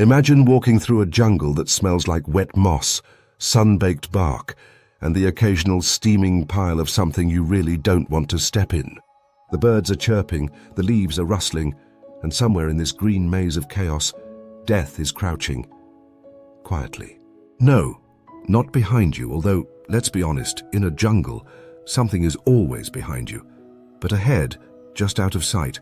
Imagine walking through a jungle that smells like wet moss, sun-baked bark, and the occasional steaming pile of something you really don't want to step in. The birds are chirping, the leaves are rustling, and somewhere in this green maze of chaos, death is crouching. Quietly. No, not behind you, although, let's be honest, in a jungle, something is always behind you. But ahead, just out of sight,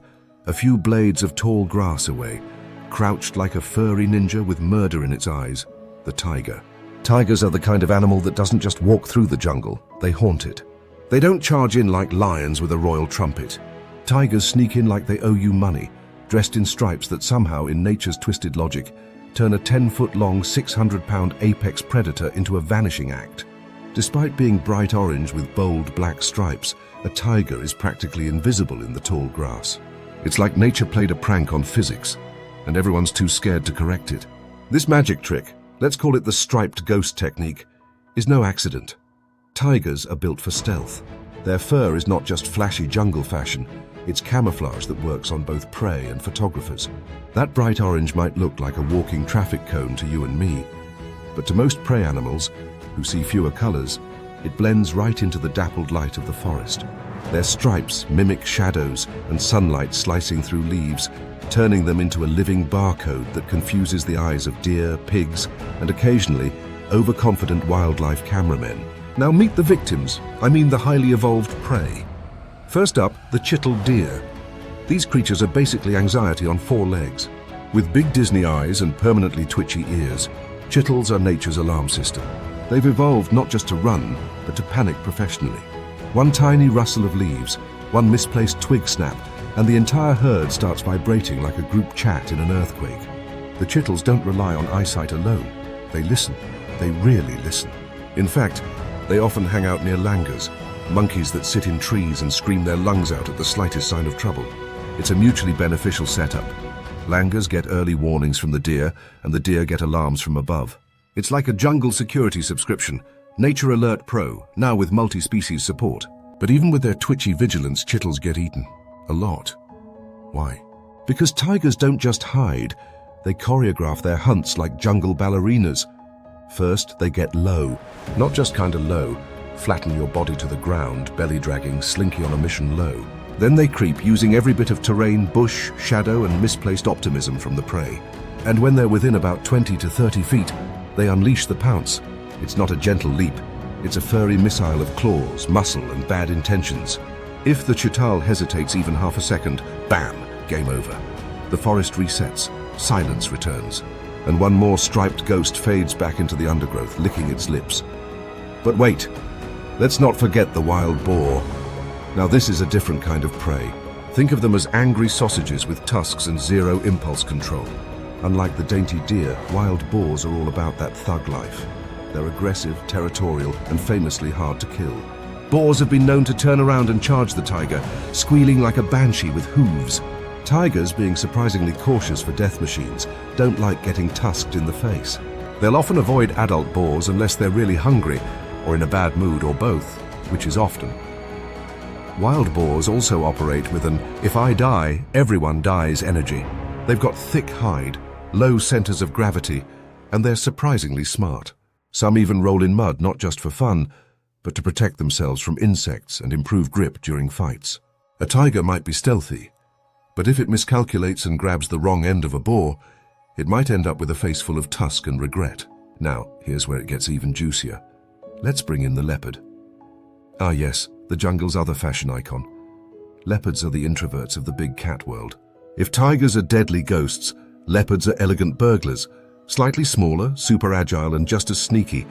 a few blades of tall grass away, crouched like a furry ninja with murder in its eyes, the tiger. Tigers are the kind of animal that doesn't just walk through the jungle, they haunt it. They don't charge in like lions with a royal trumpet. Tigers sneak in like they owe you money, dressed in stripes that somehow, in nature's twisted logic, turn a 10-foot-long, 600-pound apex predator into a vanishing act. Despite being bright orange with bold black stripes, a tiger is practically invisible in the tall grass. It's like nature played a prank on physics, and everyone's too scared to correct it. This magic trick, let's call it the striped ghost technique, is no accident. Tigers are built for stealth. Their fur is not just flashy jungle fashion, it's camouflage that works on both prey and photographers. That bright orange might look like a walking traffic cone to you and me, but to most prey animals, who see fewer colors, it blends right into the dappled light of the forest. Their stripes mimic shadows and sunlight slicing through leaves, turning them into a living barcode that confuses the eyes of deer, pigs, and occasionally overconfident wildlife cameramen. Now meet the victims, I mean the highly evolved prey. First up, the chitaled deer. These creatures are basically anxiety on 4 legs. With big Disney eyes and permanently twitchy ears, chitals are nature's alarm system. They've evolved not just to run, but to panic professionally. One tiny rustle of leaves, one misplaced twig snap, and the entire herd starts vibrating like a group chat in an earthquake. The chitals don't rely on eyesight alone. They listen. They really listen. In fact, they often hang out near langurs, monkeys that sit in trees and scream their lungs out at the slightest sign of trouble. It's a mutually beneficial setup. Langurs get early warnings from the deer, and the deer get alarms from above. It's like a jungle security subscription, Nature Alert Pro, now with multi-species support. But even with their twitchy vigilance, chitals get eaten. A lot. Why? Because tigers don't just hide, they choreograph their hunts like jungle ballerinas. First, they get low. Not just kinda low, flatten your body to the ground, belly dragging, slinky on a mission low. Then they creep, using every bit of terrain, bush, shadow, and misplaced optimism from the prey. And when they're within about 20 to 30 feet, they unleash the pounce. It's not a gentle leap. It's a furry missile of claws, muscle, and bad intentions. If the chital hesitates even half a second, bam, game over. The forest resets, silence returns, and one more striped ghost fades back into the undergrowth, licking its lips. But wait, let's not forget the wild boar. Now this is a different kind of prey. Think of them as angry sausages with tusks and zero impulse control. Unlike the dainty deer, wild boars are all about that thug life. They're aggressive, territorial, and famously hard to kill. Boars have been known to turn around and charge the tiger, squealing like a banshee with hooves. Tigers, being surprisingly cautious for death machines, don't like getting tusked in the face. They'll often avoid adult boars unless they're really hungry, or in a bad mood, or both, which is often. Wild boars also operate with an "if I die, everyone dies" energy. They've got thick hide, low centers of gravity, and they're surprisingly smart. Some even roll in mud, not just for fun, but to protect themselves from insects and improve grip during fights. A tiger might be stealthy, but if it miscalculates and grabs the wrong end of a boar, it might end up with a face full of tusk and regret. Now, here's where it gets even juicier. Let's bring in the leopard. Ah yes, the jungle's other fashion icon. Leopards are the introverts of the big cat world. If tigers are deadly ghosts, leopards are elegant burglars, slightly smaller, super agile, and just as sneaky,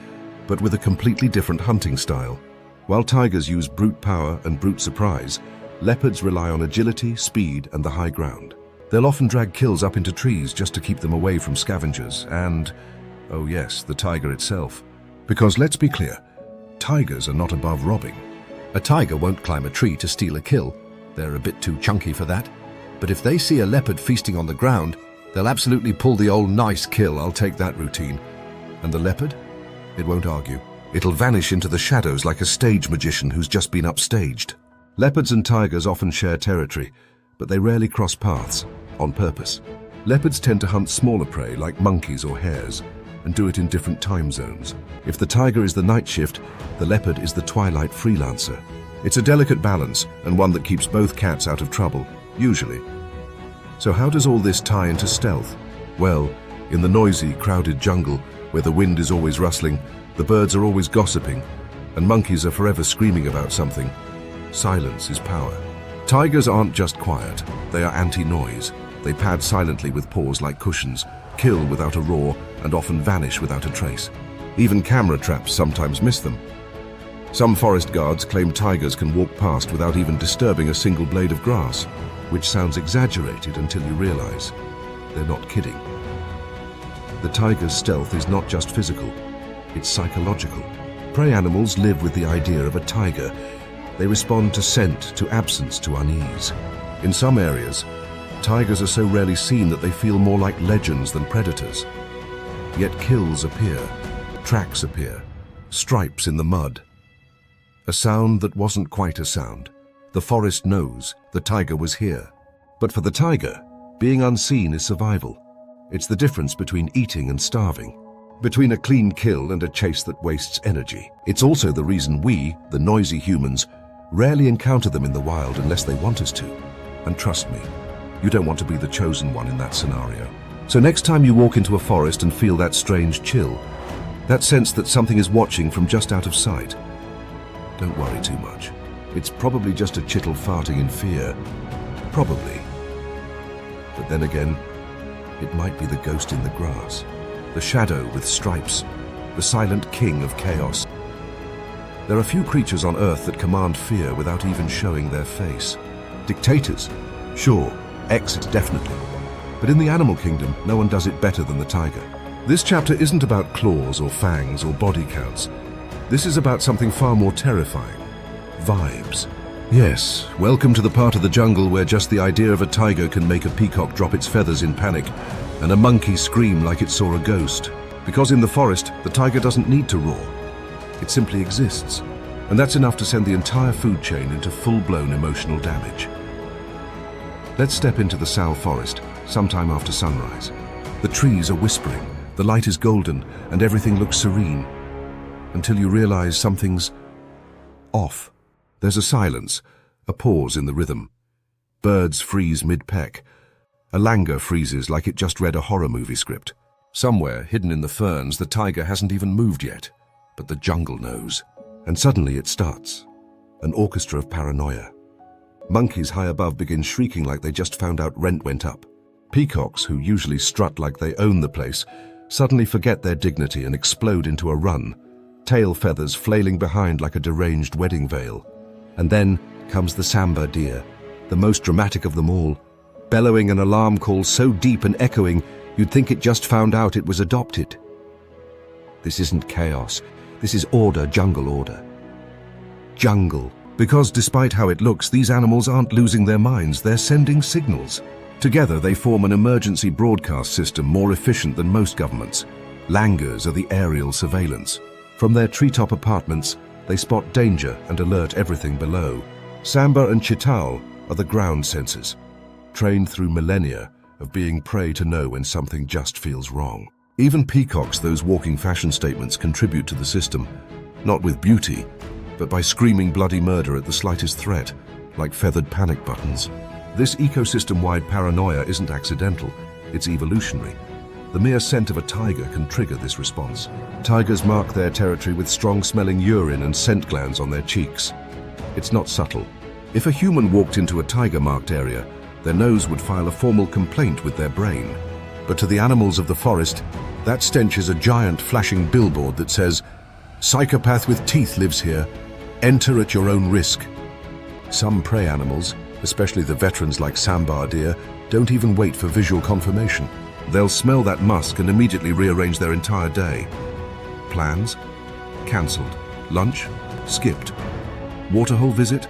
but with a completely different hunting style. While tigers use brute power and brute surprise, leopards rely on agility, speed, and the high ground. They'll often drag kills up into trees just to keep them away from scavengers and, oh yes, the tiger itself. Because let's be clear, tigers are not above robbing. A tiger won't climb a tree to steal a kill. They're a bit too chunky for that. But if they see a leopard feasting on the ground, they'll absolutely pull the old "nice kill, I'll take that" routine. And the leopard? It won't argue. It'll vanish into the shadows like a stage magician who's just been upstaged. Leopards and tigers often share territory, but they rarely cross paths, on purpose. Leopards tend to hunt smaller prey like monkeys or hares and do it in different time zones. If the tiger is the night shift, the leopard is the twilight freelancer. It's a delicate balance and one that keeps both cats out of trouble, usually. So how does all this tie into stealth? Well, in the noisy, crowded jungle, where the wind is always rustling, the birds are always gossiping, and monkeys are forever screaming about something, silence is power. Tigers aren't just quiet, they are anti-noise. They pad silently with paws like cushions, kill without a roar, and often vanish without a trace. Even camera traps sometimes miss them. Some forest guards claim tigers can walk past without even disturbing a single blade of grass, which sounds exaggerated until you realize they're not kidding. The tiger's stealth is not just physical, it's psychological. Prey animals live with the idea of a tiger. They respond to scent, to absence, to unease. In some areas, tigers are so rarely seen that they feel more like legends than predators. Yet kills appear, tracks appear, stripes in the mud. A sound that wasn't quite a sound. The forest knows the tiger was here. But for the tiger, being unseen is survival. It's the difference between eating and starving, between a clean kill and a chase that wastes energy. It's also the reason we, the noisy humans, rarely encounter them in the wild unless they want us to. And trust me, you don't want to be the chosen one in that scenario. So next time you walk into a forest and feel that strange chill, that sense that something is watching from just out of sight, don't worry too much. It's probably just a chittle farting in fear. Probably. But then again, it might be the ghost in the grass, the shadow with stripes, the silent king of chaos. There are few creatures on Earth that command fear without even showing their face. Dictators, sure, exits definitely. But in the animal kingdom, no one does it better than the tiger. This chapter isn't about claws or fangs or body counts. This is about something far more terrifying. Vibes. Yes, welcome to the part of the jungle where just the idea of a tiger can make a peacock drop its feathers in panic and a monkey scream like it saw a ghost. Because in the forest, the tiger doesn't need to roar. It simply exists. And that's enough to send the entire food chain into full-blown emotional damage. Let's step into the Sal forest sometime after sunrise. The trees are whispering, the light is golden, and everything looks serene. Until you realize something's off. There's a silence, a pause in the rhythm. Birds freeze mid-peck. A langur freezes like it just read a horror movie script. Somewhere, hidden in the ferns, the tiger hasn't even moved yet, but the jungle knows. And suddenly it starts. An orchestra of paranoia. Monkeys high above begin shrieking like they just found out rent went up. Peacocks, who usually strut like they own the place, suddenly forget their dignity and explode into a run, tail feathers flailing behind like a deranged wedding veil. And then comes the sambar deer, the most dramatic of them all, bellowing an alarm call so deep and echoing you'd think it just found out it was adopted. This isn't chaos. This is order, jungle order. Jungle. Because despite how it looks, these animals aren't losing their minds, they're sending signals. Together they form an emergency broadcast system more efficient than most governments. Langurs are the aerial surveillance. From their treetop apartments, they spot danger and alert everything below. Sambar and chital are the ground sensors, trained through millennia of being prey to know when something just feels wrong. Even peacocks, those walking fashion statements, contribute to the system, not with beauty, but by screaming bloody murder at the slightest threat, like feathered panic buttons. This ecosystem-wide paranoia isn't accidental, it's evolutionary. The mere scent of a tiger can trigger this response. Tigers mark their territory with strong-smelling urine and scent glands on their cheeks. It's not subtle. If a human walked into a tiger-marked area, their nose would file a formal complaint with their brain. But to the animals of the forest, that stench is a giant flashing billboard that says, "Psychopath with teeth lives here. Enter at your own risk." Some prey animals, especially the veterans like sambar deer, don't even wait for visual confirmation. They'll smell that musk and immediately rearrange their entire day. Plans? Cancelled. Lunch? Skipped. Waterhole visit?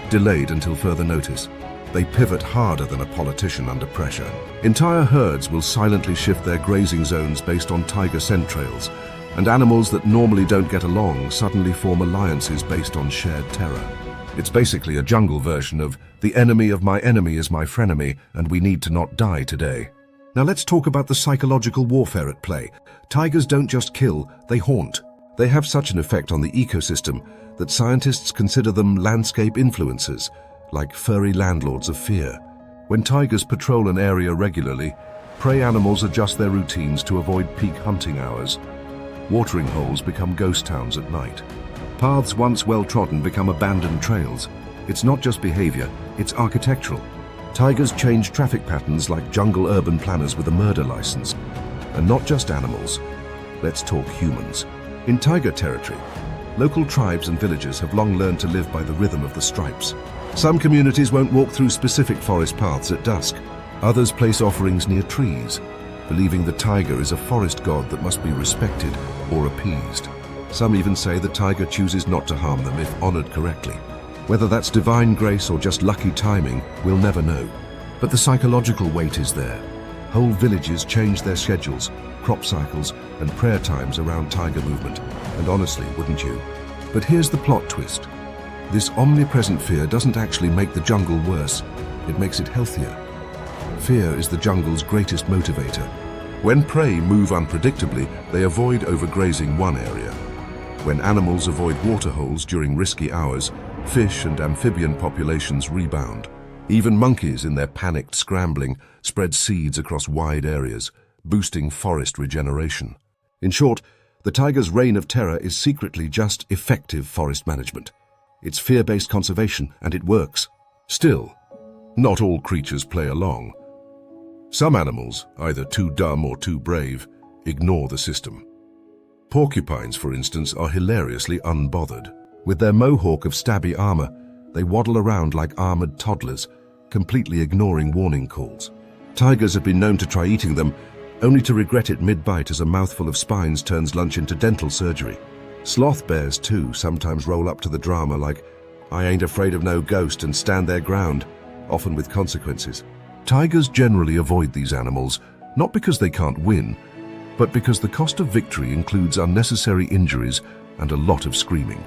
Delayed until further notice. They pivot harder than a politician under pressure. Entire herds will silently shift their grazing zones based on tiger scent trails, and animals that normally don't get along suddenly form alliances based on shared terror. It's basically a jungle version of "the enemy of my enemy is my frenemy, and we need to not die today." Now let's talk about the psychological warfare at play. Tigers don't just kill, they haunt. They have such an effect on the ecosystem that scientists consider them landscape influencers, like furry landlords of fear. When tigers patrol an area regularly, prey animals adjust their routines to avoid peak hunting hours. Watering holes become ghost towns at night. Paths once well-trodden become abandoned trails. It's not just behavior, it's architectural. Tigers change traffic patterns like jungle urban planners with a murder license. And not just animals. Let's talk humans. In tiger territory, local tribes and villages have long learned to live by the rhythm of the stripes. Some communities won't walk through specific forest paths at dusk. Others place offerings near trees, believing the tiger is a forest god that must be respected or appeased. Some even say the tiger chooses not to harm them if honored correctly. Whether that's divine grace or just lucky timing, we'll never know. But the psychological weight is there. Whole villages change their schedules, crop cycles, and prayer times around tiger movement. And honestly, wouldn't you? But here's the plot twist. This omnipresent fear doesn't actually make the jungle worse, it makes it healthier. Fear is the jungle's greatest motivator. When prey move unpredictably, they avoid overgrazing one area. When animals avoid waterholes during risky hours, fish and amphibian populations rebound. Even monkeys, in their panicked scrambling, spread seeds across wide areas, boosting forest regeneration. In short, the tiger's reign of terror is secretly just effective forest management. It's fear-based conservation, and it works. Still, not all creatures play along. Some animals, either too dumb or too brave, ignore the system. Porcupines, for instance, are hilariously unbothered. With their mohawk of stabby armor, they waddle around like armored toddlers, completely ignoring warning calls. Tigers have been known to try eating them, only to regret it mid-bite as a mouthful of spines turns lunch into dental surgery. Sloth bears, too, sometimes roll up to the drama like, "I ain't afraid of no ghost," and stand their ground, often with consequences. Tigers generally avoid these animals, not because they can't win, but because the cost of victory includes unnecessary injuries and a lot of screaming.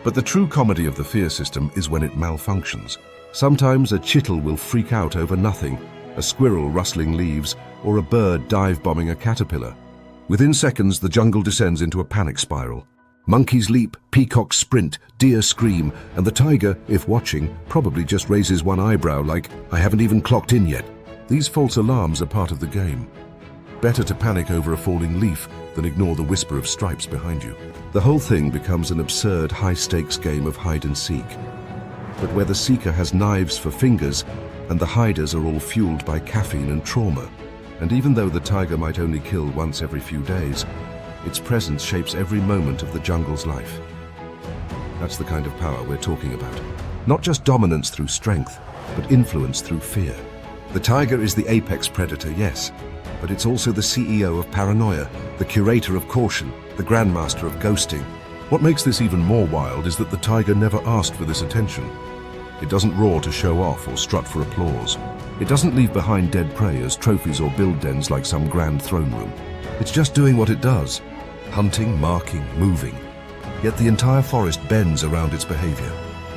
But the true comedy of the fear system is when it malfunctions. Sometimes a chital will freak out over nothing, a squirrel rustling leaves, or a bird dive-bombing a caterpillar. Within seconds, the jungle descends into a panic spiral. Monkeys leap, peacocks sprint, deer scream, and the tiger, if watching, probably just raises one eyebrow like, "I haven't even clocked in yet." These false alarms are part of the game. Better to panic over a falling leaf than ignore the whisper of stripes behind you. The whole thing becomes an absurd high-stakes game of hide and seek. But where the seeker has knives for fingers and the hiders are all fueled by caffeine and trauma. And even though the tiger might only kill once every few days, its presence shapes every moment of the jungle's life. That's the kind of power we're talking about. Not just dominance through strength, but influence through fear. The tiger is the apex predator, yes, but it's also the CEO of paranoia, the curator of caution, the grandmaster of ghosting. What makes this even more wild is that the tiger never asked for this attention. It doesn't roar to show off or strut for applause. It doesn't leave behind dead prey as trophies or build dens like some grand throne room. It's just doing what it does, hunting, marking, moving. Yet the entire forest bends around its behavior.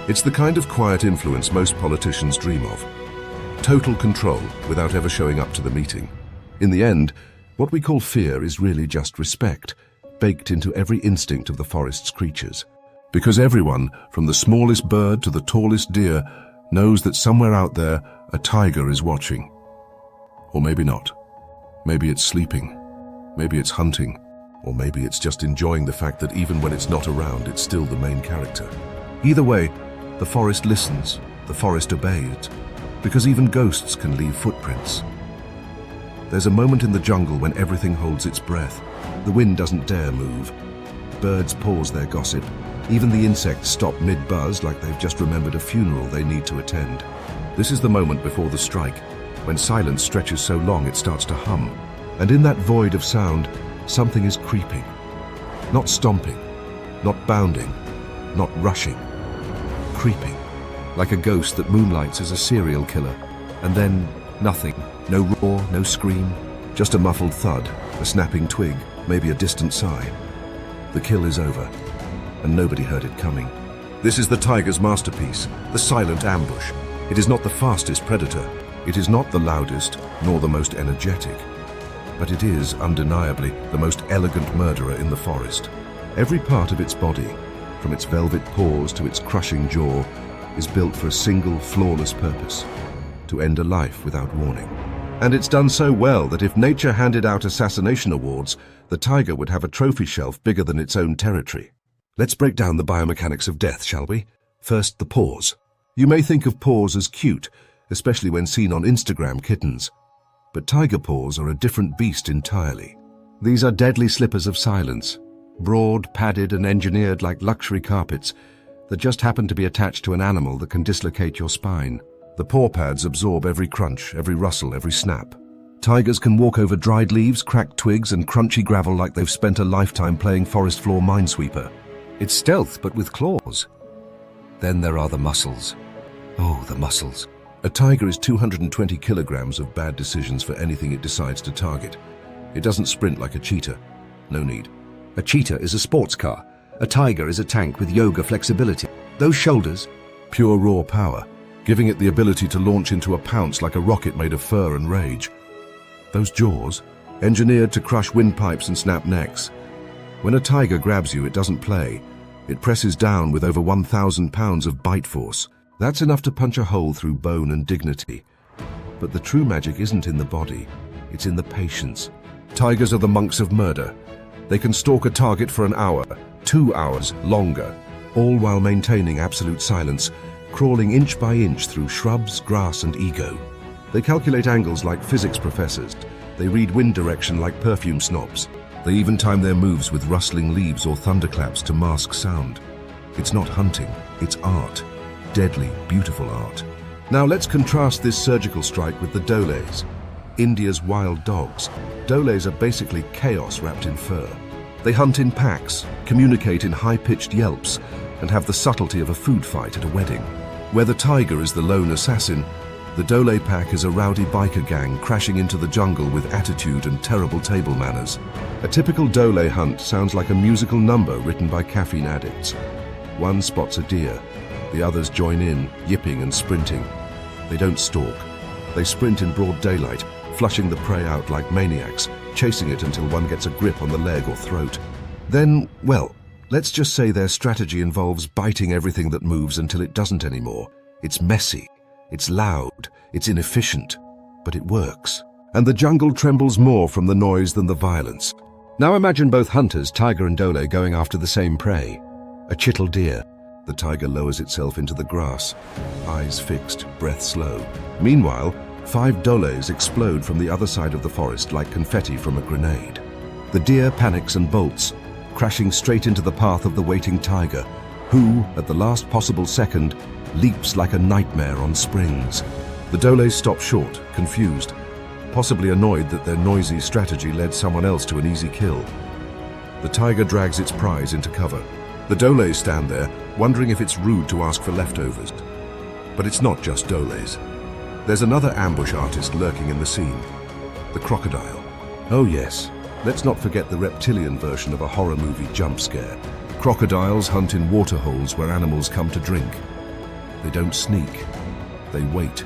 It's the kind of quiet influence most politicians dream of. Total control without ever showing up to the meeting. In the end, what we call fear is really just respect, baked into every instinct of the forest's creatures. Because everyone, from the smallest bird to the tallest deer, knows that somewhere out there, a tiger is watching. Or maybe not. Maybe it's sleeping. Maybe it's hunting. Or maybe it's just enjoying the fact that even when it's not around, it's still the main character. Either way, the forest listens, the forest obeys, because even ghosts can leave footprints. There's a moment in the jungle when everything holds its breath. The wind doesn't dare move. Birds pause their gossip. Even the insects stop mid-buzz like they've just remembered a funeral they need to attend. This is the moment before the strike, when silence stretches so long it starts to hum. And in that void of sound, something is creeping. Not stomping, not bounding, not rushing. Creeping, like a ghost that moonlights as a serial killer. And then, nothing. No roar, no scream, just a muffled thud, a snapping twig, maybe a distant sigh. The kill is over, and nobody heard it coming. This is the tiger's masterpiece, the silent ambush. It is not the fastest predator, It is not the loudest nor the most energetic, but it is undeniably the most elegant murderer in the forest. Every part of its body, from its velvet paws to its crushing jaw, is built for a single flawless purpose: to end a life without warning. And it's done so well that if nature handed out assassination awards, the tiger would have a trophy shelf bigger than its own territory. Let's break down the biomechanics of death, shall we? First, the paws. You may think of paws as cute, especially when seen on Instagram kittens. But tiger paws are a different beast entirely. These are deadly slippers of silence, broad, padded and engineered like luxury carpets that just happen to be attached to an animal that can dislocate your spine. The paw pads absorb every crunch, every rustle, every snap. Tigers can walk over dried leaves, cracked twigs and crunchy gravel like they've spent a lifetime playing forest floor minesweeper. It's stealth, but with claws. Then there are the muscles. Oh, the muscles. A tiger is 220 kilograms of bad decisions for anything it decides to target. It doesn't sprint like a cheetah. No need. A cheetah is a sports car. A tiger is a tank with yoga flexibility. Those shoulders, pure raw power, giving it the ability to launch into a pounce like a rocket made of fur and rage. Those jaws, engineered to crush windpipes and snap necks. When a tiger grabs you, it doesn't play. It presses down with over 1,000 pounds of bite force. That's enough to punch a hole through bone and dignity. But the true magic isn't in the body, it's in the patience. Tigers are the monks of murder. They can stalk a target for an hour, 2 hours, longer, all while maintaining absolute silence, crawling inch by inch through shrubs, grass and ego. They calculate angles like physics professors. They read wind direction like perfume snobs. They even time their moves with rustling leaves or thunderclaps to mask sound. It's not hunting, it's art. Deadly, beautiful art. Now let's contrast this surgical strike with the dholes, India's wild dogs. Dholes are basically chaos wrapped in fur. They hunt in packs, communicate in high-pitched yelps, and have the subtlety of a food fight at a wedding. Where the tiger is the lone assassin, the dhole pack is a rowdy biker gang crashing into the jungle with attitude and terrible table manners. A typical dhole hunt sounds like a musical number written by caffeine addicts. One spots a deer. The others join in, yipping and sprinting. They don't stalk. They sprint in broad daylight, flushing the prey out like maniacs, chasing it until one gets a grip on the leg or throat. Then, well, let's just say their strategy involves biting everything that moves until it doesn't anymore. It's messy, it's loud, it's inefficient, but it works. And the jungle trembles more from the noise than the violence. Now imagine both hunters, tiger and dhole, going after the same prey. A chittle deer. The tiger lowers itself into the grass, eyes fixed, breath slow. Meanwhile, 5 dholes explode from the other side of the forest like confetti from a grenade. The deer panics and bolts, crashing straight into the path of the waiting tiger, who, at the last possible second, leaps like a nightmare on springs. The dholes stop short, confused, possibly annoyed that their noisy strategy led someone else to an easy kill. The tiger drags its prize into cover. The dholes stand there, wondering if it's rude to ask for leftovers. But it's not just dholes. There's another ambush artist lurking in the scene. The crocodile. Oh yes, let's not forget the reptilian version of a horror movie jump scare. Crocodiles hunt in waterholes where animals come to drink. They don't sneak. They wait,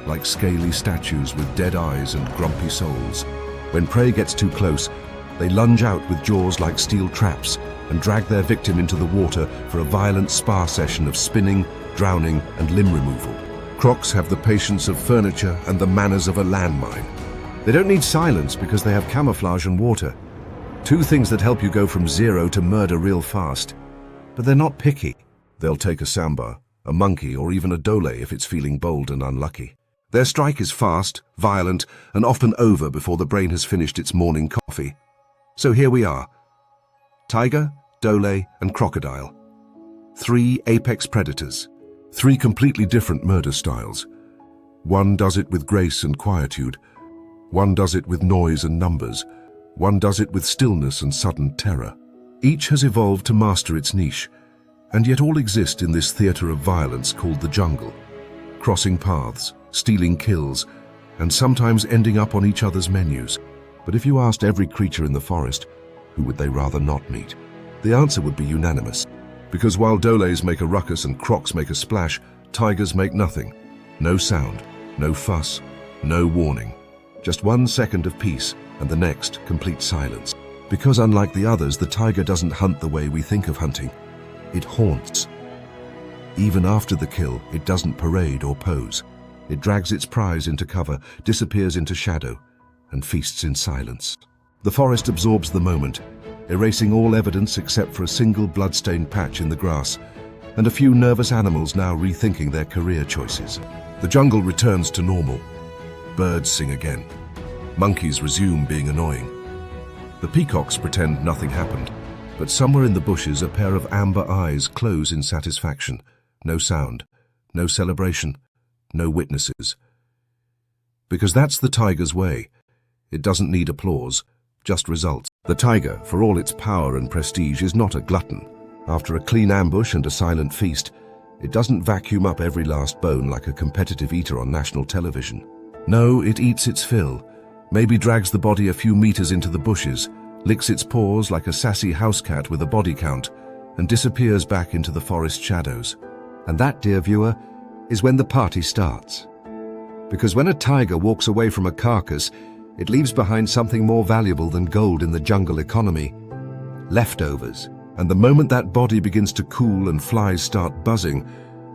like scaly statues with dead eyes and grumpy souls. When prey gets too close, they lunge out with jaws like steel traps and drag their victim into the water for a violent spa session of spinning, drowning, and limb removal. Crocs have the patience of furniture and the manners of a landmine. They don't need silence because they have camouflage and water. 2 things that help you go from zero to murder real fast. But they're not picky. They'll take a samba, a monkey, or even a dhole if it's feeling bold and unlucky. Their strike is fast, violent, and often over before the brain has finished its morning coffee. So here we are. Tiger, dhole, and crocodile. 3 apex predators. 3 completely different murder styles. One does it with grace and quietude. One does it with noise and numbers. One does it with stillness and sudden terror. Each has evolved to master its niche, and yet all exist in this theater of violence called the jungle, crossing paths, stealing kills, and sometimes ending up on each other's menus. But if you asked every creature in the forest, who would they rather not meet? The answer would be unanimous. Because while dholes make a ruckus and crocs make a splash, tigers make nothing. No sound, No fuss, no warning. Just 1 second of peace, and the next, complete silence. Because unlike the others, the tiger doesn't hunt the way we think of hunting. It haunts. Even after the kill, it doesn't parade or pose. It drags its prize into cover, disappears into shadow, and feasts in silence. The forest absorbs the moment, erasing all evidence except for a single blood-stained patch in the grass, and a few nervous animals now rethinking their career choices. The jungle returns to normal. Birds sing again. Monkeys resume being annoying. The peacocks pretend nothing happened, but somewhere in the bushes a pair of amber eyes close in satisfaction. No sound, no celebration, no witnesses. Because that's the tiger's way. It doesn't need applause, just results. The tiger, for all its power and prestige, is not a glutton. After a clean ambush and a silent feast, it doesn't vacuum up every last bone like a competitive eater on national television. No, it eats its fill, maybe drags the body a few meters into the bushes, licks its paws like a sassy house cat with a body count, and disappears back into the forest shadows. And that, dear viewer, is when the party starts. Because when a tiger walks away from a carcass, it leaves behind something more valuable than gold in the jungle economy: leftovers. And the moment that body begins to cool and flies start buzzing,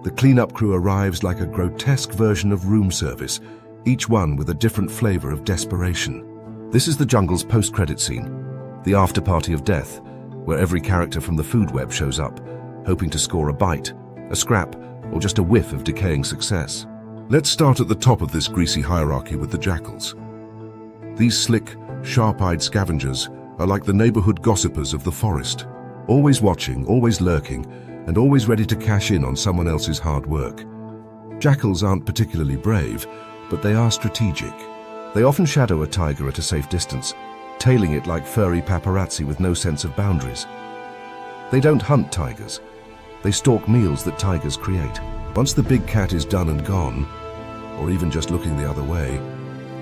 the cleanup crew arrives like a grotesque version of room service, each one with a different flavor of desperation. This is the jungle's post-credit scene, the after-party of death, where every character from the food web shows up, hoping to score a bite, a scrap, or just a whiff of decaying success. Let's start at the top of this greasy hierarchy with the jackals. These slick, sharp-eyed scavengers are like the neighborhood gossipers of the forest, always watching, always lurking, and always ready to cash in on someone else's hard work. Jackals aren't particularly brave, but they are strategic. They often shadow a tiger at a safe distance, tailing it like furry paparazzi with no sense of boundaries. They don't hunt tigers. They stalk meals that tigers create. Once the big cat is done and gone, or even just looking the other way,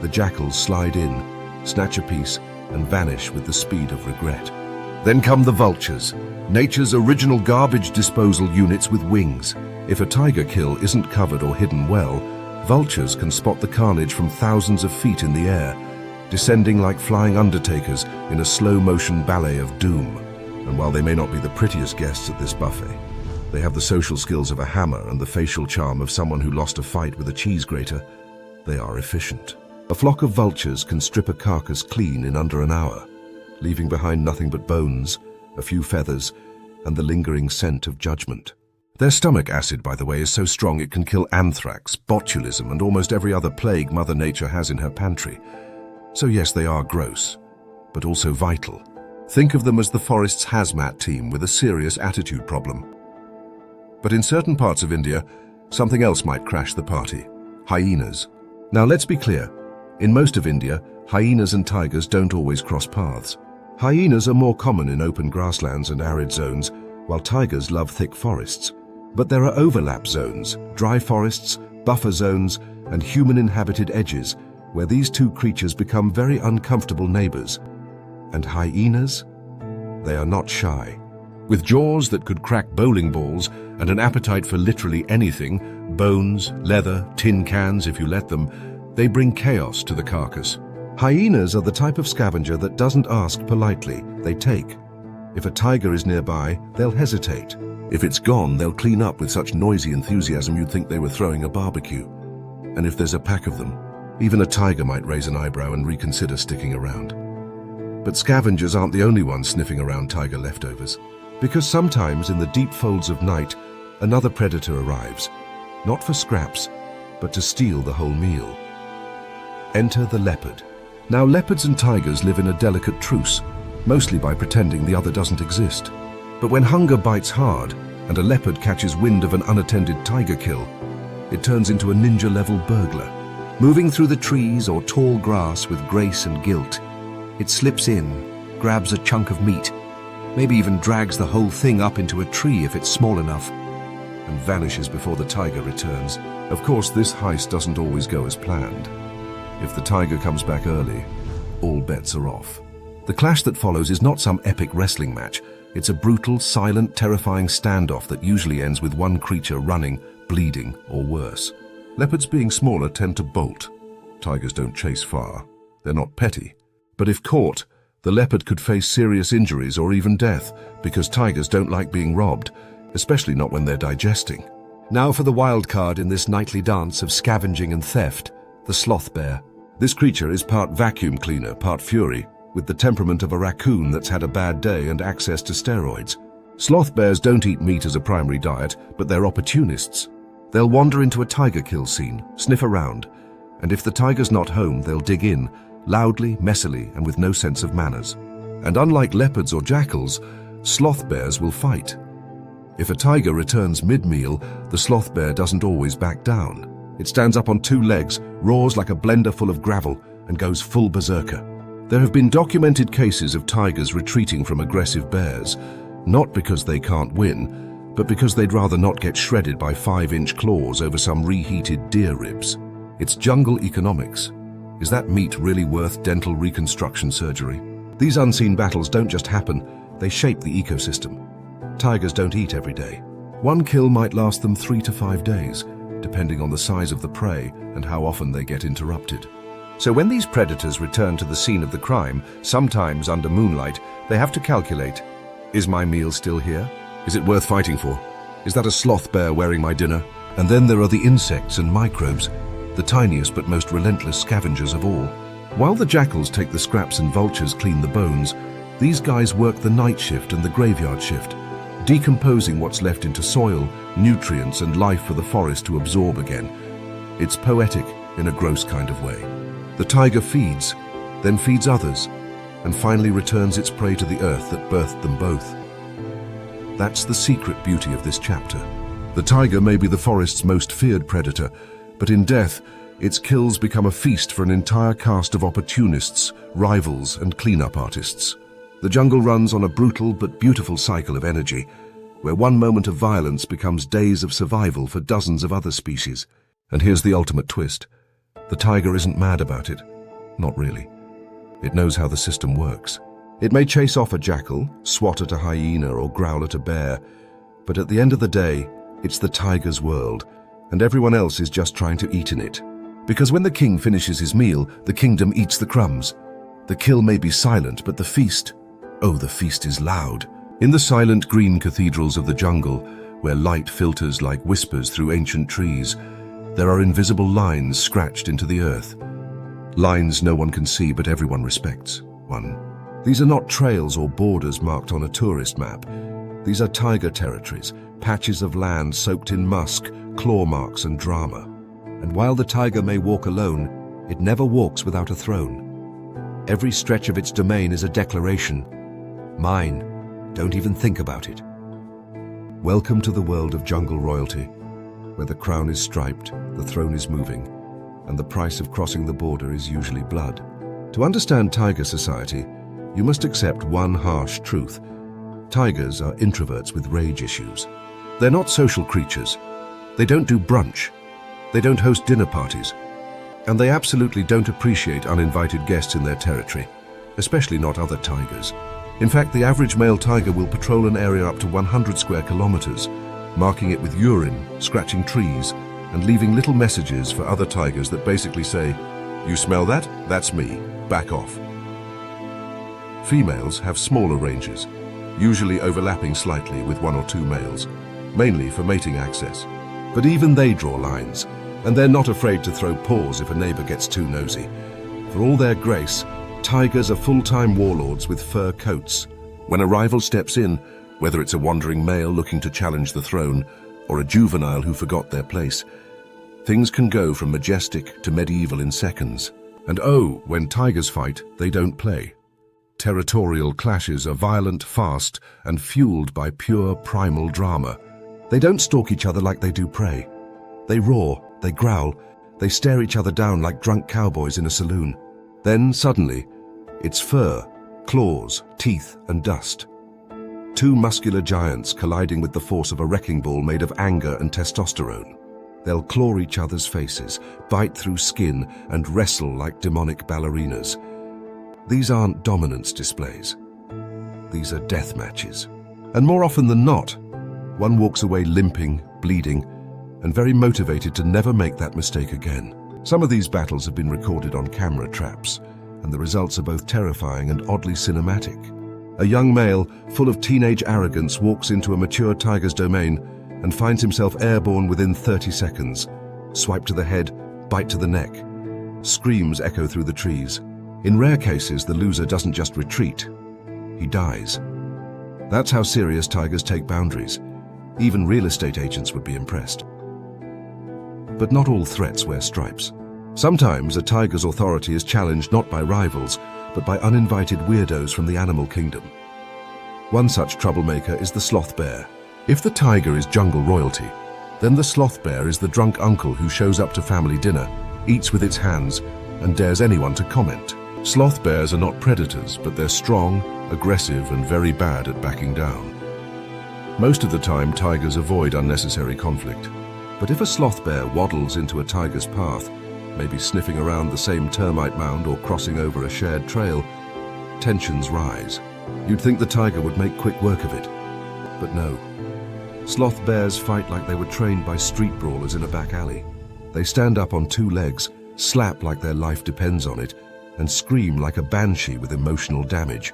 the jackals slide in, snatch a piece, and vanish with the speed of regret. Then come the vultures, nature's original garbage disposal units with wings. If a tiger kill isn't covered or hidden well, vultures can spot the carnage from thousands of feet in the air, descending like flying undertakers in a slow-motion ballet of doom. And while they may not be the prettiest guests at this buffet, they have the social skills of a hammer and the facial charm of someone who lost a fight with a cheese grater. They are efficient. A flock of vultures can strip a carcass clean in under an hour, leaving behind nothing but bones, a few feathers, and the lingering scent of judgment. Their stomach acid, by the way, is so strong it can kill anthrax, botulism, and almost every other plague Mother Nature has in her pantry. So yes, they are gross, but also vital. Think of them as the forest's hazmat team with a serious attitude problem. But in certain parts of India, something else might crash the party: hyenas. Now let's be clear, in most of India, hyenas and tigers don't always cross paths. Hyenas are more common in open grasslands and arid zones, while tigers love thick forests. But there are overlap zones, dry forests, buffer zones, and human-inhabited edges, where these two creatures become very uncomfortable neighbors. And hyenas? They are not shy. With jaws that could crack bowling balls and an appetite for literally anything, bones, leather, tin cans if you let them, they bring chaos to the carcass. Hyenas are the type of scavenger that doesn't ask politely, they take. If a tiger is nearby, they'll hesitate. If it's gone, they'll clean up with such noisy enthusiasm you'd think they were throwing a barbecue. And if there's a pack of them, even a tiger might raise an eyebrow and reconsider sticking around. But scavengers aren't the only ones sniffing around tiger leftovers. Because sometimes in the deep folds of night, another predator arrives, not for scraps, but to steal the whole meal. Enter the leopard. Now, leopards and tigers live in a delicate truce, mostly by pretending the other doesn't exist. But when hunger bites hard and a leopard catches wind of an unattended tiger kill, it turns into a ninja-level burglar. Moving through the trees or tall grass with grace and guilt, it slips in, grabs a chunk of meat, maybe even drags the whole thing up into a tree if it's small enough, and vanishes before the tiger returns. Of course, this heist doesn't always go as planned. If the tiger comes back early, all bets are off. The clash that follows is not some epic wrestling match. It's a brutal, silent, terrifying standoff that usually ends with one creature running, bleeding, or worse. Leopards, being smaller, tend to bolt. Tigers don't chase far. They're not petty. But if caught, the leopard could face serious injuries or even death, because tigers don't like being robbed, especially not when they're digesting. Now for the wild card in this nightly dance of scavenging and theft, the sloth bear. This creature is part vacuum cleaner, part fury, with the temperament of a raccoon that's had a bad day and access to steroids. Sloth bears don't eat meat as a primary diet, but they're opportunists. They'll wander into a tiger kill scene, sniff around, and if the tiger's not home, they'll dig in, loudly, messily, and with no sense of manners. And unlike leopards or jackals, sloth bears will fight. If a tiger returns mid-meal, the sloth bear doesn't always back down. It stands up on two legs, roars like a blender full of gravel, and goes full berserker. There have been documented cases of tigers retreating from aggressive bears, not because they can't win, but because they'd rather not get shredded by 5-inch claws over some reheated deer ribs. It's jungle economics. Is that meat really worth dental reconstruction surgery? These unseen battles don't just happen, they shape the ecosystem. Tigers don't eat every day. One kill might last them 3 to 5 days, depending on the size of the prey and how often they get interrupted. So when these predators return to the scene of the crime, sometimes under moonlight, they have to calculate, is my meal still here? Is it worth fighting for? Is that a sloth bear wearing my dinner? And then there are the insects and microbes, the tiniest but most relentless scavengers of all. While the jackals take the scraps and vultures clean the bones, these guys work the night shift and the graveyard shift, decomposing what's left into soil, nutrients, and life for the forest to absorb again. It's poetic in a gross kind of way. The tiger feeds, then feeds others, and finally returns its prey to the earth that birthed them both. That's the secret beauty of this chapter. The tiger may be the forest's most feared predator, but in death, its kills become a feast for an entire cast of opportunists, rivals, and cleanup artists. The jungle runs on a brutal but beautiful cycle of energy, where one moment of violence becomes days of survival for dozens of other species. And here's the ultimate twist. The tiger isn't mad about it. Not really. It knows how the system works. It may chase off a jackal, swat at a hyena, or growl at a bear, but at the end of the day, it's the tiger's world, and everyone else is just trying to eat in it. Because when the king finishes his meal, the kingdom eats the crumbs. The kill may be silent, but the feast, oh, the feast is loud. In the silent green cathedrals of the jungle, where light filters like whispers through ancient trees, there are invisible lines scratched into the earth. Lines no one can see, but everyone respects. These are not trails or borders marked on a tourist map. These are tiger territories, patches of land soaked in musk, claw marks, and drama. And while the tiger may walk alone, it never walks without a throne. Every stretch of its domain is a declaration. Mine. Don't even think about it. Welcome to the world of jungle royalty, where the crown is striped, the throne is moving, and the price of crossing the border is usually blood. To understand tiger society, you must accept one harsh truth. Tigers are introverts with rage issues. They're not social creatures. They don't do brunch. They don't host dinner parties. And they absolutely don't appreciate uninvited guests in their territory, especially not other tigers. In fact, the average male tiger will patrol an area up to 100 square kilometers, marking it with urine, scratching trees, and leaving little messages for other tigers that basically say, "You smell that? That's me. Back off." Females have smaller ranges, usually overlapping slightly with 1 or 2 males, mainly for mating access. But even they draw lines, and they're not afraid to throw paws if a neighbor gets too nosy. For all their grace, tigers are full-time warlords with fur coats. When a rival steps in, whether it's a wandering male looking to challenge the throne or a juvenile who forgot their place, things can go from majestic to medieval in seconds. And oh, when tigers fight, they don't play. Territorial clashes are violent, fast, and fueled by pure primal drama. They don't stalk each other like they do prey. They roar, they growl, they stare each other down like drunk cowboys in a saloon. Then, suddenly, it's fur, claws, teeth, and dust. 2 muscular giants colliding with the force of a wrecking ball made of anger and testosterone. They'll claw each other's faces, bite through skin, and wrestle like demonic ballerinas. These aren't dominance displays. These are death matches. And more often than not, one walks away limping, bleeding, and very motivated to never make that mistake again. Some of these battles have been recorded on camera traps, and the results are both terrifying and oddly cinematic. A young male, full of teenage arrogance, walks into a mature tiger's domain and finds himself airborne within 30 seconds. Swipe to the head, bite to the neck. Screams echo through the trees. In rare cases, the loser doesn't just retreat, he dies. That's how serious tigers take boundaries. Even real estate agents would be impressed. But not all threats wear stripes. Sometimes a tiger's authority is challenged not by rivals, but by uninvited weirdos from the animal kingdom. One such troublemaker is the sloth bear. If the tiger is jungle royalty, then the sloth bear is the drunk uncle who shows up to family dinner, eats with its hands, and dares anyone to comment. Sloth bears are not predators, but they're strong, aggressive, and very bad at backing down. Most of the time, tigers avoid unnecessary conflict. But if a sloth bear waddles into a tiger's path, maybe sniffing around the same termite mound or crossing over a shared trail, tensions rise. You'd think the tiger would make quick work of it. But no. Sloth bears fight like they were trained by street brawlers in a back alley. They stand up on two legs, slap like their life depends on it, and scream like a banshee with emotional damage.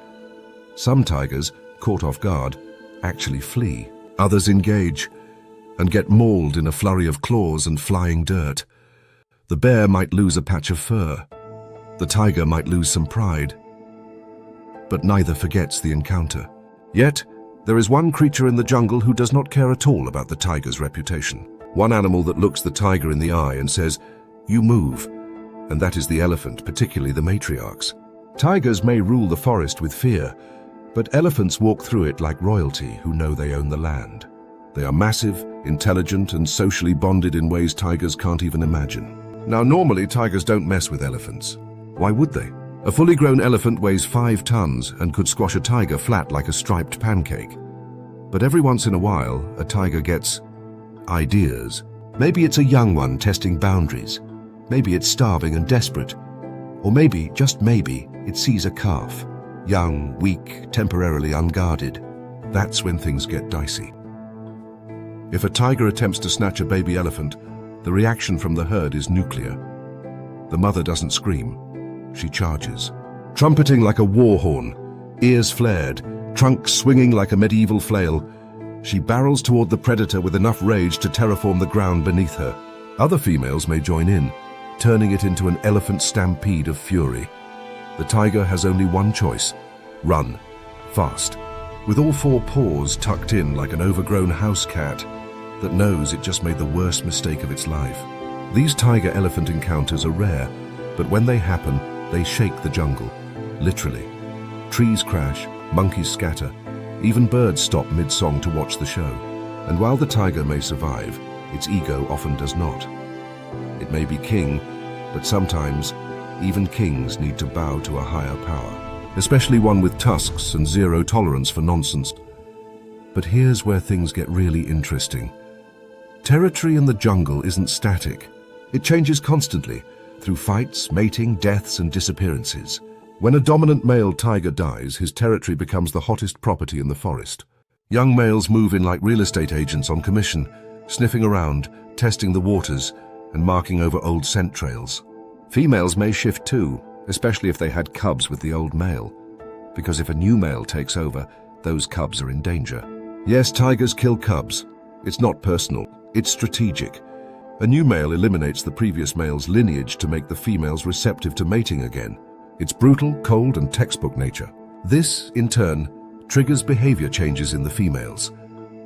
Some tigers, caught off guard, actually flee. Others engage and get mauled in a flurry of claws and flying dirt. The bear might lose a patch of fur. The tiger might lose some pride. But neither forgets the encounter. Yet, there is one creature in the jungle who does not care at all about the tiger's reputation. One animal that looks the tiger in the eye and says, "You move." And that is the elephant, particularly the matriarchs. Tigers may rule the forest with fear, but elephants walk through it like royalty who know they own the land. They are massive, intelligent, and socially bonded in ways tigers can't even imagine. Now, normally tigers don't mess with elephants. Why would they? A fully grown elephant weighs 5 tons and could squash a tiger flat like a striped pancake. But every once in a while, a tiger gets ideas. Maybe it's a young one testing boundaries. Maybe it's starving and desperate. Or maybe, just maybe, it sees a calf. Young, weak, temporarily unguarded. That's when things get dicey. If a tiger attempts to snatch a baby elephant, the reaction from the herd is nuclear. The mother doesn't scream. She charges. Trumpeting like a war horn, ears flared, trunk swinging like a medieval flail, she barrels toward the predator with enough rage to terraform the ground beneath her. Other females may join in, turning it into an elephant stampede of fury. The tiger has only one choice: run, fast, with all 4 paws tucked in like an overgrown house cat that knows it just made the worst mistake of its life. These tiger-elephant encounters are rare, but when they happen, they shake the jungle, literally. Trees crash, monkeys scatter, even birds stop mid-song to watch the show. And while the tiger may survive, its ego often does not. It may be king, but sometimes even kings need to bow to a higher power, especially one with tusks and zero tolerance for nonsense. But here's where things get really interesting. Territory in the jungle isn't static. It changes constantly, through fights, mating, deaths, and disappearances. When a dominant male tiger dies, his territory becomes the hottest property in the forest. Young males move in like real estate agents on commission, sniffing around, testing the waters, and marking over old scent trails. Females may shift too, especially if they had cubs with the old male, because if a new male takes over, those cubs are in danger. Yes, tigers kill cubs. It's not personal, it's strategic. A new male eliminates the previous male's lineage to make the females receptive to mating again. It's brutal, cold, and textbook nature. This, in turn, triggers behavior changes in the females,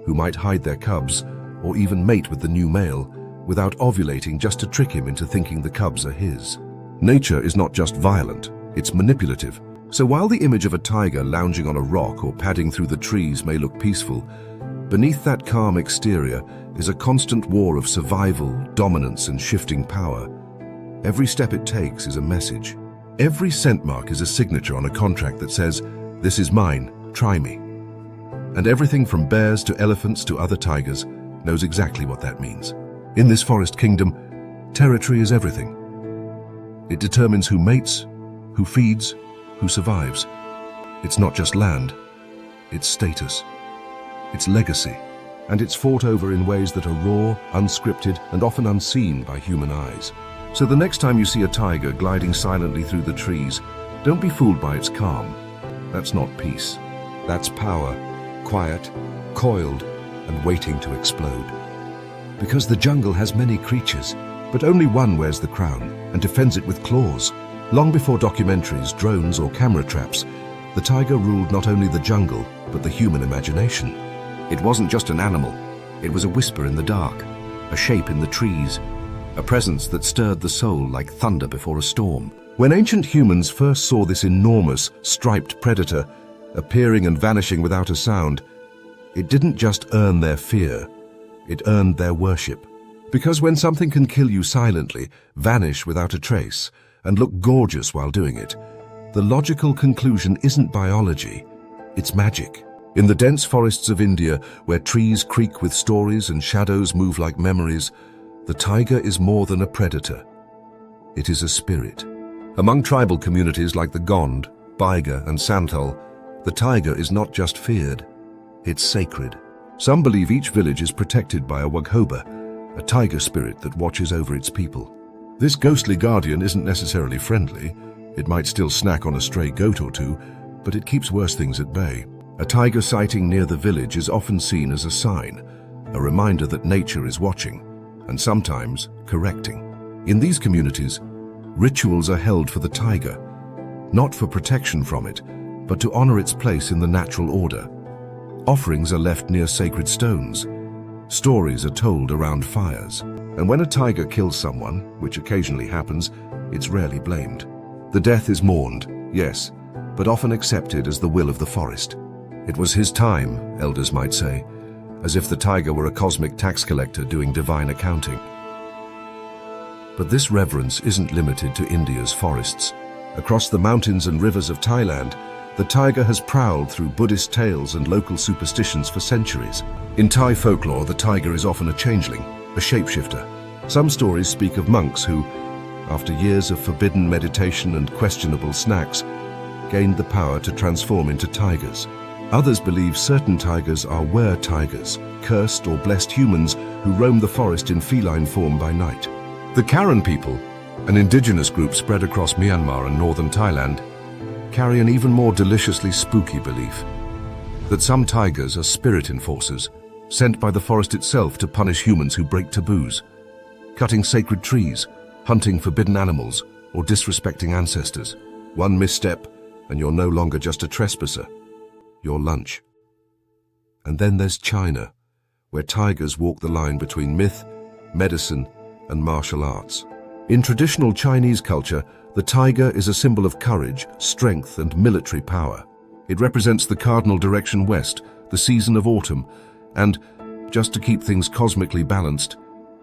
who might hide their cubs or even mate with the new male without ovulating just to trick him into thinking the cubs are his. Nature is not just violent, it's manipulative. So while the image of a tiger lounging on a rock or padding through the trees may look peaceful, beneath that calm exterior is a constant war of survival, dominance, and shifting power. Every step it takes is a message. Every scent mark is a signature on a contract that says, "This is mine, try me." And everything from bears to elephants to other tigers knows exactly what that means. In this forest kingdom, territory is everything. It determines who mates, who feeds, who survives. It's not just land, it's status, it's legacy, and it's fought over in ways that are raw, unscripted, and often unseen by human eyes. So the next time you see a tiger gliding silently through the trees, don't be fooled by its calm. That's not peace. That's power, quiet, coiled, and waiting to explode. Because the jungle has many creatures, but only one wears the crown and defends it with claws. Long before documentaries, drones, or camera traps, the tiger ruled not only the jungle, but the human imagination. It wasn't just an animal. It was a whisper in the dark, a shape in the trees, a presence that stirred the soul like thunder before a storm. When ancient humans first saw this enormous, striped predator appearing and vanishing without a sound, it didn't just earn their fear, it earned their worship. Because when something can kill you silently, vanish without a trace, and look gorgeous while doing it, the logical conclusion isn't biology, it's magic. In the dense forests of India, where trees creak with stories and shadows move like memories, the tiger is more than a predator. It is a spirit. Among tribal communities like the Gond, Baiga, and Santhal, the tiger is not just feared, it's sacred. Some believe each village is protected by a Waghoba, a tiger spirit that watches over its people. This ghostly guardian isn't necessarily friendly. It might still snack on a stray goat or two, but it keeps worse things at bay. A tiger sighting near the village is often seen as a sign, a reminder that nature is watching, and sometimes correcting. In these communities, rituals are held for the tiger, not for protection from it, but to honor its place in the natural order. Offerings are left near sacred stones. Stories are told around fires. And when a tiger kills someone, which occasionally happens, it's rarely blamed. The death is mourned, yes, but often accepted as the will of the forest. It was his time, elders might say, as if the tiger were a cosmic tax collector doing divine accounting. But this reverence isn't limited to India's forests. Across the mountains and rivers of Thailand, the tiger has prowled through Buddhist tales and local superstitions for centuries. In Thai folklore, the tiger is often a changeling, a shapeshifter. Some stories speak of monks who, after years of forbidden meditation and questionable snacks, gained the power to transform into tigers. Others believe certain tigers are were-tigers, cursed or blessed humans who roam the forest in feline form by night. The Karen people, an indigenous group spread across Myanmar and northern Thailand, carry an even more deliciously spooky belief that some tigers are spirit enforcers, sent by the forest itself to punish humans who break taboos, cutting sacred trees, hunting forbidden animals, or disrespecting ancestors. One misstep, and you're no longer just a trespasser. You're lunch. And then there's China, where tigers walk the line between myth, medicine, and martial arts. In traditional Chinese culture, the tiger is a symbol of courage, strength, and military power. It represents the cardinal direction west, the season of autumn, and, just to keep things cosmically balanced,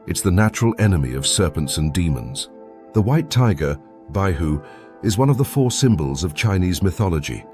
it's the natural enemy of serpents and demons. The white tiger, Baihu, is one of the four symbols of Chinese mythology,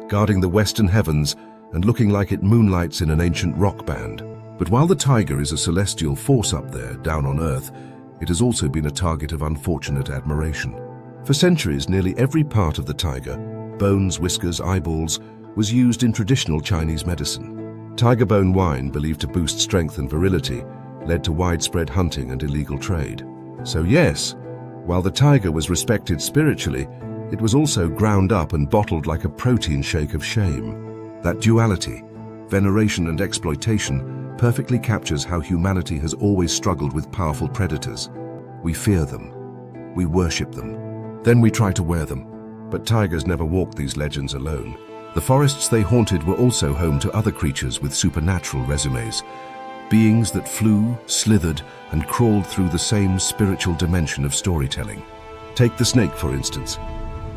guarding the western heavens and looking like it moonlights in an ancient rock band. But while the tiger is a celestial force up there, down on Earth, it has also been a target of unfortunate admiration. For centuries, nearly every part of the tiger, bones, whiskers, eyeballs, was used in traditional Chinese medicine. Tiger bone wine, believed to boost strength and virility, led to widespread hunting and illegal trade. So yes, while the tiger was respected spiritually, it was also ground up and bottled like a protein shake of shame. That duality, veneration and exploitation, perfectly captures how humanity has always struggled with powerful predators. We fear them. We worship them. Then we try to wear them. But tigers never walked these legends alone. The forests they haunted were also home to other creatures with supernatural resumes. Beings that flew, slithered, and crawled through the same spiritual dimension of storytelling. Take the snake, for instance.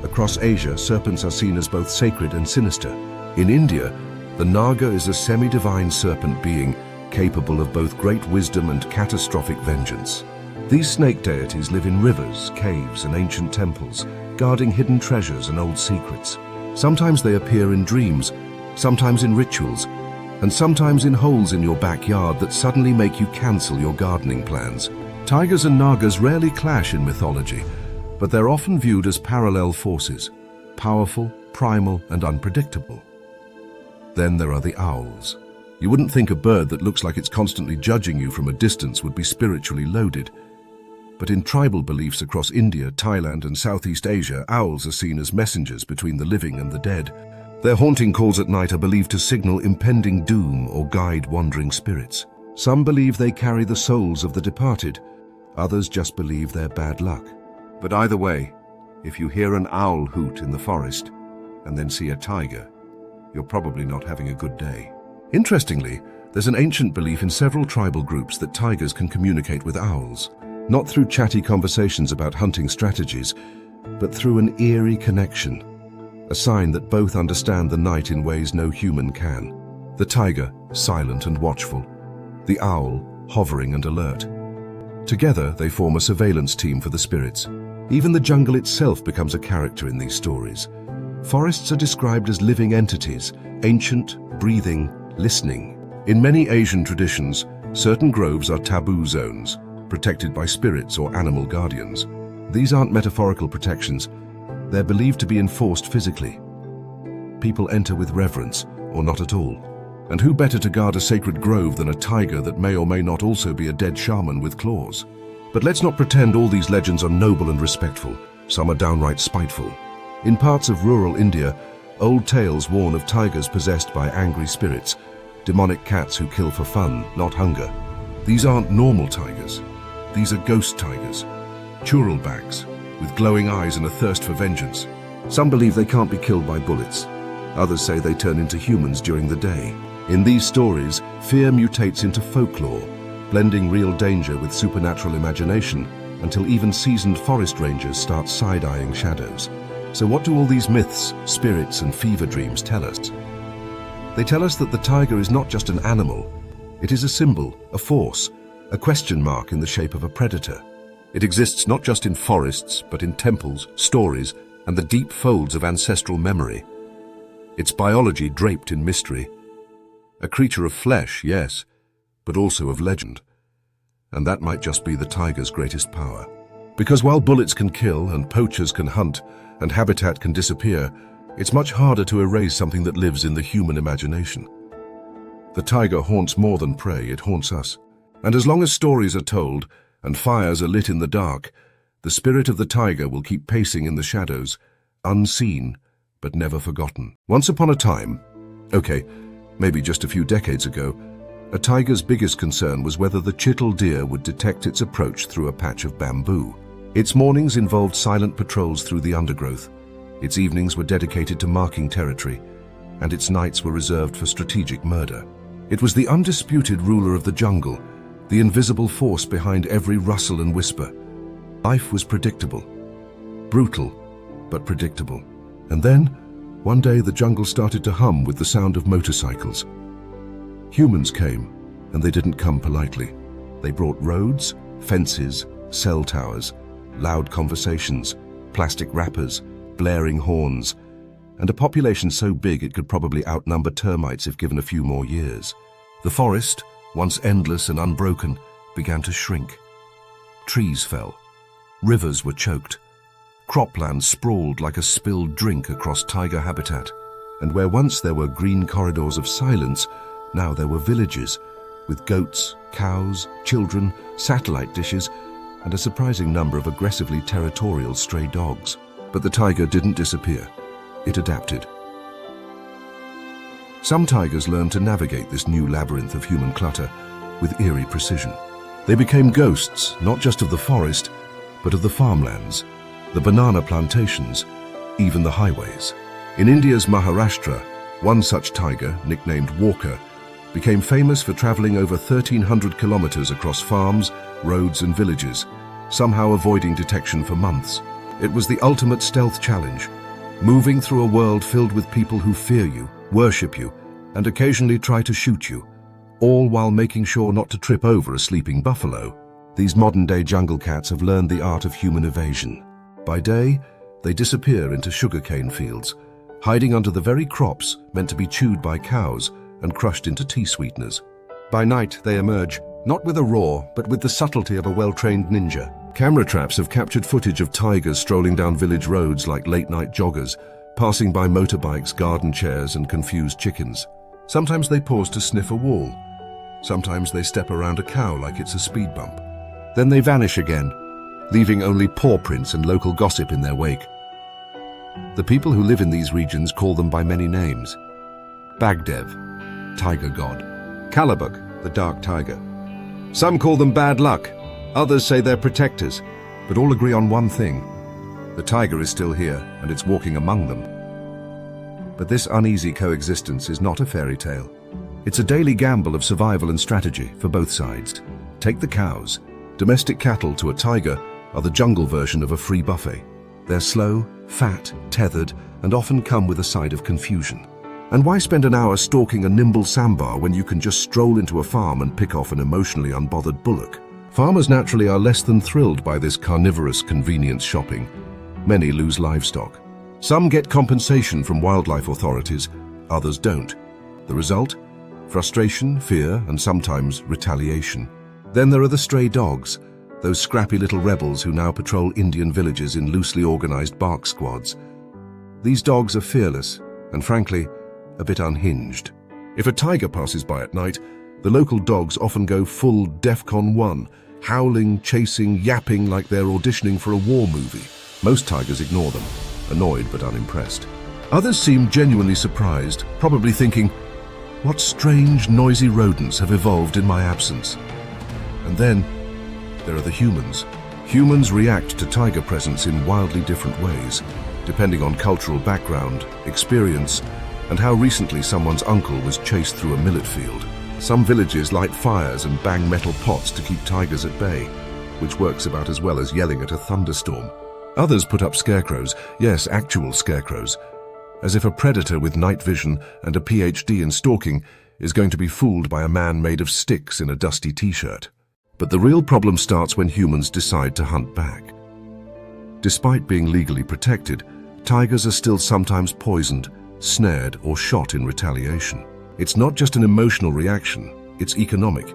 Across Asia, serpents are seen as both sacred and sinister. In India, the Naga is a semi-divine serpent being capable of both great wisdom and catastrophic vengeance. These snake deities live in rivers, caves, and ancient temples, guarding hidden treasures and old secrets. Sometimes they appear in dreams, sometimes in rituals, and sometimes in holes in your backyard that suddenly make you cancel your gardening plans. Tigers and Nagas rarely clash in mythology, but they're often viewed as parallel forces, powerful, primal, and unpredictable. Then there are the owls. You wouldn't think a bird that looks like it's constantly judging you from a distance would be spiritually loaded. But in tribal beliefs across India, Thailand, and Southeast Asia, owls are seen as messengers between the living and the dead. Their haunting calls at night are believed to signal impending doom or guide wandering spirits. Some believe they carry the souls of the departed. Others just believe they're bad luck. But either way, if you hear an owl hoot in the forest and then see a tiger, you're probably not having a good day. Interestingly, there's an ancient belief in several tribal groups that tigers can communicate with owls. Not through chatty conversations about hunting strategies, but through an eerie connection, a sign that both understand the night in ways no human can. The tiger, silent and watchful. The owl, hovering and alert. Together, they form a surveillance team for the spirits. Even the jungle itself becomes a character in these stories. Forests are described as living entities, ancient, breathing, listening. In many Asian traditions, certain groves are taboo zones, protected by spirits or animal guardians. These aren't metaphorical protections. They're believed to be enforced physically. People enter with reverence, or not at all. And who better to guard a sacred grove than a tiger that may or may not also be a dead shaman with claws? But let's not pretend all these legends are noble and respectful. Some are downright spiteful. In parts of rural India, old tales warn of tigers possessed by angry spirits, demonic cats who kill for fun, not hunger. These aren't normal tigers. These are ghost tigers, churalbacks, with glowing eyes and a thirst for vengeance. Some believe they can't be killed by bullets. Others say they turn into humans during the day. In these stories, fear mutates into folklore, blending real danger with supernatural imagination until even seasoned forest rangers start side-eyeing shadows. So what do all these myths, spirits, and fever dreams tell us? They tell us that the tiger is not just an animal. It is a symbol, a force, a question mark in the shape of a predator. It exists not just in forests, but in temples, stories, and the deep folds of ancestral memory. Its biology draped in mystery. A creature of flesh, yes, but also of legend. And that might just be the tiger's greatest power. Because while bullets can kill, and poachers can hunt, and habitat can disappear, it's much harder to erase something that lives in the human imagination. The tiger haunts more than prey, it haunts us. And as long as stories are told and fires are lit in the dark, the spirit of the tiger will keep pacing in the shadows, unseen but never forgotten. Once upon a time, maybe just a few decades ago, a tiger's biggest concern was whether the chital deer would detect its approach through a patch of bamboo. Its mornings involved silent patrols through the undergrowth. Its evenings were dedicated to marking territory, and its nights were reserved for strategic murder. It was the undisputed ruler of the jungle, the invisible force behind every rustle and whisper. Life was predictable. Brutal, but predictable. And then, one day the jungle started to hum with the sound of motorcycles. Humans came, and they didn't come politely. They brought roads, fences, cell towers, loud conversations, plastic wrappers, blaring horns, and a population so big it could probably outnumber termites if given a few more years. The forest, once endless and unbroken, began to shrink. Trees fell. Rivers were choked. Cropland sprawled like a spilled drink across tiger habitat. And where once there were green corridors of silence, now there were villages, with goats, cows, children, satellite dishes, and a surprising number of aggressively territorial stray dogs. But the tiger didn't disappear. It adapted. Some tigers learned to navigate this new labyrinth of human clutter with eerie precision. They became ghosts, not just of the forest, but of the farmlands, the banana plantations, even the highways. In India's Maharashtra, one such tiger, nicknamed Walker, became famous for traveling over 1,300 kilometers across farms, roads, and villages, somehow avoiding detection for months. It was the ultimate stealth challenge, moving through a world filled with people who fear you, worship you, and occasionally try to shoot you, all while making sure not to trip over a sleeping buffalo. These modern-day jungle cats have learned the art of human evasion. By day, they disappear into sugarcane fields, hiding under the very crops meant to be chewed by cows and crushed into tea sweeteners. By night, they emerge, not with a roar, but with the subtlety of a well-trained ninja. Camera traps have captured footage of tigers strolling down village roads like late-night joggers, passing by motorbikes, garden chairs, and confused chickens. Sometimes they pause to sniff a wall. Sometimes they step around a cow like it's a speed bump. Then they vanish again, leaving only paw prints and local gossip in their wake. The people who live in these regions call them by many names. Bagdev, tiger god. Kalabuk, the dark tiger. Some call them bad luck, others say they're protectors, but all agree on one thing. The tiger is still here, and it's walking among them. But this uneasy coexistence is not a fairy tale. It's a daily gamble of survival and strategy for both sides. Take the cows. Domestic cattle to a tiger are the jungle version of a free buffet. They're slow, fat, tethered, and often come with a side of confusion. And why spend an hour stalking a nimble sambar when you can just stroll into a farm and pick off an emotionally unbothered bullock? Farmers naturally are less than thrilled by this carnivorous convenience shopping. Many lose livestock. Some get compensation from wildlife authorities, others don't. The result? Frustration, fear, and sometimes retaliation. Then there are the stray dogs, those scrappy little rebels who now patrol Indian villages in loosely organized bark squads. These dogs are fearless and, frankly, a bit unhinged. If a tiger passes by at night, the local dogs often go full DEFCON 1, howling, chasing, yapping like they're auditioning for a war movie. Most tigers ignore them, annoyed but unimpressed. Others seem genuinely surprised, probably thinking, what strange, noisy rodents have evolved in my absence? And then, there are the humans. Humans react to tiger presence in wildly different ways, depending on cultural background, experience, and how recently someone's uncle was chased through a millet field. Some villages light fires and bang metal pots to keep tigers at bay, which works about as well as yelling at a thunderstorm. Others put up scarecrows, yes, actual scarecrows, as if a predator with night vision and a PhD in stalking is going to be fooled by a man made of sticks in a dusty t-shirt. But the real problem starts when humans decide to hunt back. Despite being legally protected, tigers are still sometimes poisoned, snared, or shot in retaliation. It's not just an emotional reaction, it's economic.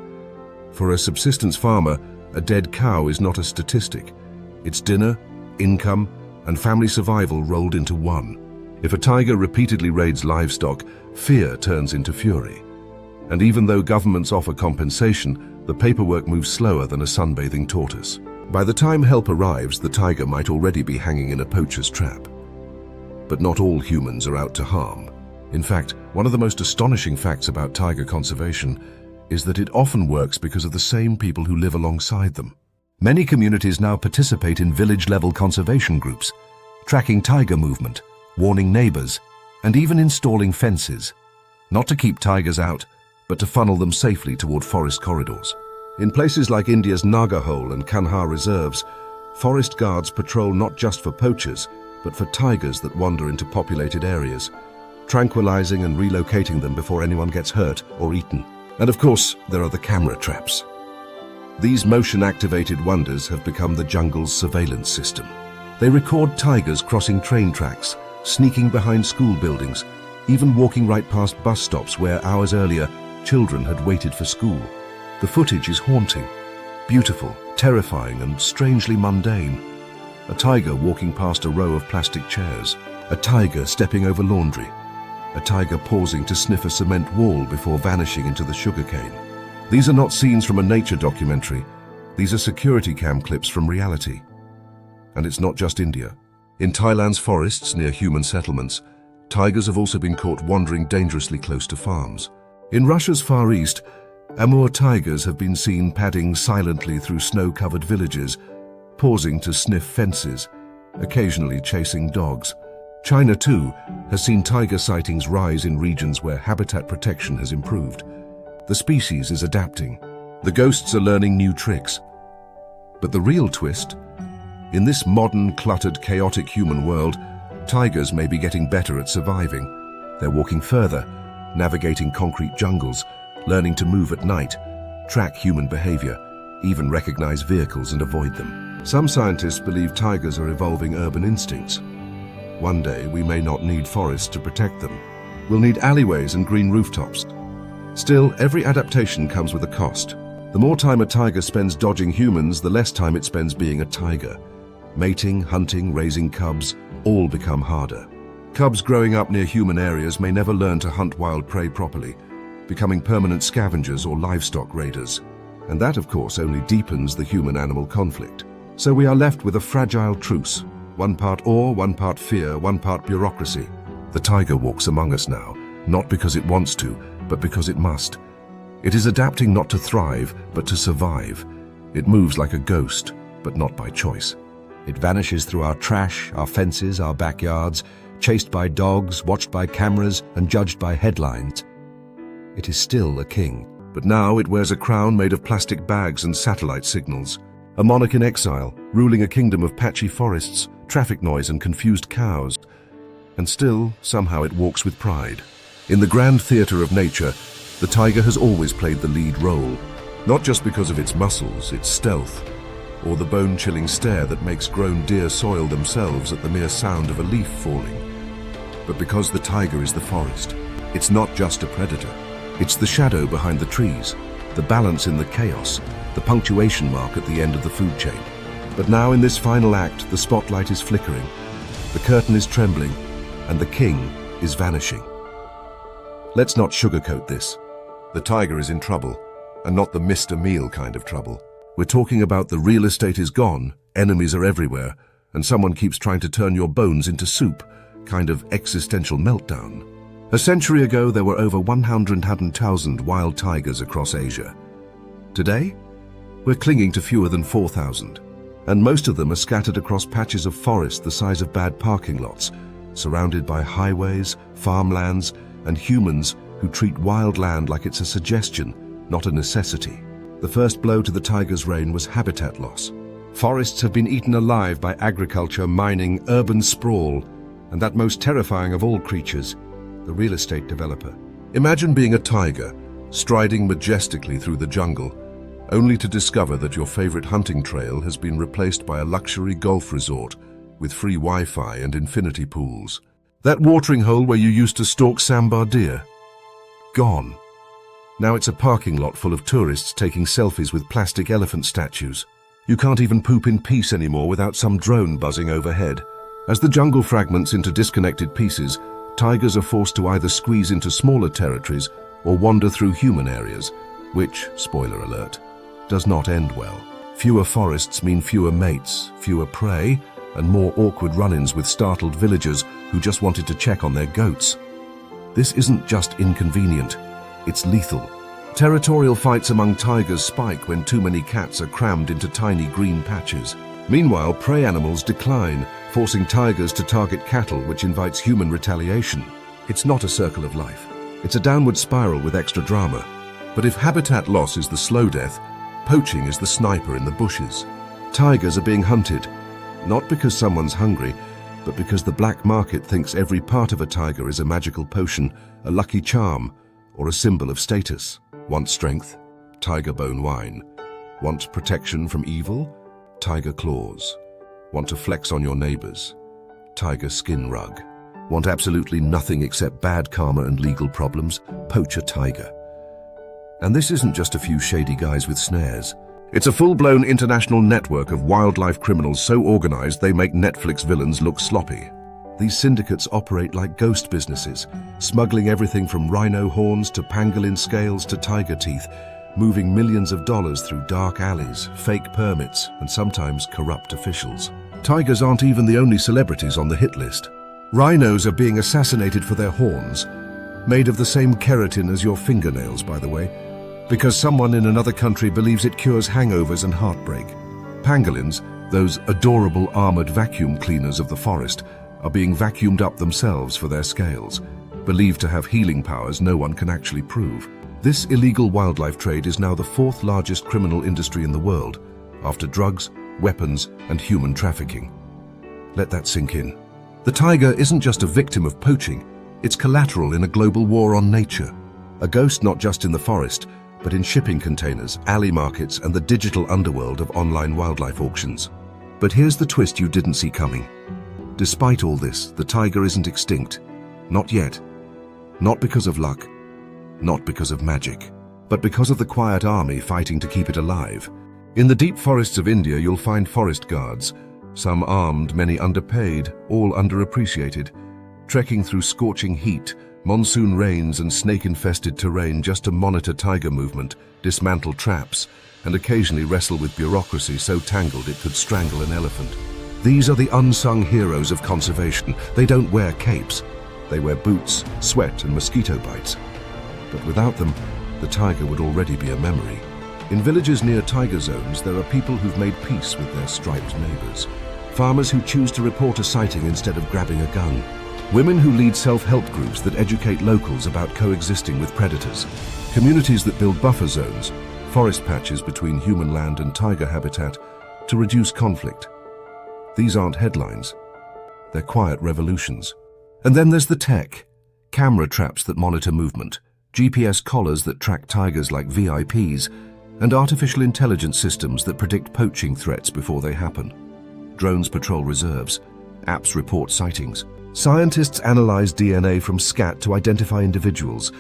For a subsistence farmer, a dead cow is not a statistic. It's dinner, income, and family survival rolled into one. If a tiger repeatedly raids livestock, fear turns into fury. And even though governments offer compensation, the paperwork moves slower than a sunbathing tortoise. By the time help arrives, the tiger might already be hanging in a poacher's trap. But not all humans are out to harm. In fact, one of the most astonishing facts about tiger conservation is that it often works because of the same people who live alongside them. Many communities now participate in village-level conservation groups, tracking tiger movement, warning neighbors, and even installing fences, not to keep tigers out, but to funnel them safely toward forest corridors. In places like India's Nagarhole and Kanhar reserves, forest guards patrol not just for poachers, but for tigers that wander into populated areas, tranquilizing and relocating them before anyone gets hurt or eaten. And of course, there are the camera traps. These motion-activated wonders have become the jungle's surveillance system. They record tigers crossing train tracks, sneaking behind school buildings, even walking right past bus stops where hours earlier, children had waited for school. The footage is haunting, beautiful, terrifying, and strangely mundane. A tiger walking past a row of plastic chairs, a tiger stepping over laundry, a tiger pausing to sniff a cement wall before vanishing into the sugarcane. These are not scenes from a nature documentary. These are security cam clips from reality. And it's not just India. In Thailand's forests near human settlements, tigers have also been caught wandering dangerously close to farms. In Russia's Far East, Amur tigers have been seen padding silently through snow-covered villages, pausing to sniff fences, occasionally chasing dogs. China, too, has seen tiger sightings rise in regions where habitat protection has improved. The species is adapting. The ghosts are learning new tricks. But the real twist? In this modern, cluttered, chaotic human world, tigers may be getting better at surviving. They're walking further, navigating concrete jungles, learning to move at night, track human behavior, even recognize vehicles and avoid them. Some scientists believe tigers are evolving urban instincts. One day, we may not need forests to protect them. We'll need alleyways and green rooftops. Still, every adaptation comes with a cost. The more time a tiger spends dodging humans, the less time it spends being a tiger. Mating, hunting, raising cubs, all become harder. Cubs growing up near human areas may never learn to hunt wild prey properly, becoming permanent scavengers or livestock raiders. And that, of course, only deepens the human-animal conflict. So we are left with a fragile truce. One part awe, one part fear, one part bureaucracy. The tiger walks among us now, not because it wants to, but because it must. It is adapting not to thrive, but to survive. It moves like a ghost, but not by choice. It vanishes through our trash, our fences, our backyards, chased by dogs, watched by cameras, and judged by headlines. It is still a king, but now it wears a crown made of plastic bags and satellite signals. A monarch in exile, ruling a kingdom of patchy forests, traffic noise and confused cows. And still, somehow it walks with pride. In the grand theater of nature, the tiger has always played the lead role, not just because of its muscles, its stealth, or the bone-chilling stare that makes grown deer soil themselves at the mere sound of a leaf falling, but because the tiger is the forest. It's not just a predator. It's the shadow behind the trees, the balance in the chaos, the punctuation mark at the end of the food chain. But now in this final act, the spotlight is flickering, the curtain is trembling, and the king is vanishing. Let's not sugarcoat this. The tiger is in trouble, and not the Mr. Meal kind of trouble. We're talking about the real estate is gone, enemies are everywhere, and someone keeps trying to turn your bones into soup, kind of existential meltdown. A century ago, there were over 100,000 wild tigers across Asia. Today, we're clinging to fewer than 4,000, and most of them are scattered across patches of forest the size of bad parking lots, surrounded by highways, farmlands, and humans who treat wild land like it's a suggestion, not a necessity. The first blow to the tiger's reign was habitat loss. Forests have been eaten alive by agriculture, mining, urban sprawl, and that most terrifying of all creatures, the real estate developer. Imagine being a tiger, striding majestically through the jungle, only to discover that your favorite hunting trail has been replaced by a luxury golf resort with free Wi-Fi and infinity pools. That watering hole where you used to stalk sambar deer? Gone. Now it's a parking lot full of tourists taking selfies with plastic elephant statues. You can't even poop in peace anymore without some drone buzzing overhead. As the jungle fragments into disconnected pieces, tigers are forced to either squeeze into smaller territories or wander through human areas, which, spoiler alert, does not end well. Fewer forests mean fewer mates, fewer prey, and more awkward run-ins with startled villagers who just wanted to check on their goats. This isn't just inconvenient, it's lethal. Territorial fights among tigers spike when too many cats are crammed into tiny green patches. Meanwhile, prey animals decline, forcing tigers to target cattle, which invites human retaliation. It's not a circle of life. It's a downward spiral with extra drama. But if habitat loss is the slow death, poaching is the sniper in the bushes. Tigers are being hunted, not because someone's hungry, but because the black market thinks every part of a tiger is a magical potion, a lucky charm, or a symbol of status. Want strength? Tiger bone wine. Want protection from evil? Tiger claws. Want to flex on your neighbors? Tiger skin rug. Want absolutely nothing except bad karma and legal problems? Poach a tiger. And this isn't just a few shady guys with snares. It's a full-blown international network of wildlife criminals so organized they make Netflix villains look sloppy. These syndicates operate like ghost businesses, smuggling everything from rhino horns to pangolin scales to tiger teeth, moving millions of dollars through dark alleys, fake permits, and sometimes corrupt officials. Tigers aren't even the only celebrities on the hit list. Rhinos are being assassinated for their horns, made of the same keratin as your fingernails, by the way, because someone in another country believes it cures hangovers and heartbreak. Pangolins, those adorable armored vacuum cleaners of the forest, are being vacuumed up themselves for their scales, believed to have healing powers no one can actually prove. This illegal wildlife trade is now the fourth largest criminal industry in the world, after drugs, weapons, and human trafficking. Let that sink in. The tiger isn't just a victim of poaching, it's collateral in a global war on nature. A ghost not just in the forest, but in shipping containers, alley markets, and the digital underworld of online wildlife auctions. But here's the twist you didn't see coming. Despite all this, the tiger isn't extinct. Not yet. Not because of luck. Not because of magic. But because of the quiet army fighting to keep it alive. In the deep forests of India, you'll find forest guards, some armed, many underpaid, all underappreciated, trekking through scorching heat, monsoon rains and snake-infested terrain just to monitor tiger movement, dismantle traps, and occasionally wrestle with bureaucracy so tangled it could strangle an elephant. These are the unsung heroes of conservation. They don't wear capes. They wear boots, sweat, and mosquito bites. But without them, the tiger would already be a memory. In villages near tiger zones, there are people who've made peace with their striped neighbors. Farmers who choose to report a sighting instead of grabbing a gun. Women who lead self-help groups that educate locals about coexisting with predators. Communities that build buffer zones, forest patches between human land and tiger habitat, to reduce conflict. These aren't headlines. They're quiet revolutions. And then there's the tech. Camera traps that monitor movement, GPS collars that track tigers like VIPs, and artificial intelligence systems that predict poaching threats before they happen. Drones patrol reserves. Apps report sightings. Scientists analyze DNA from scat to identify individuals.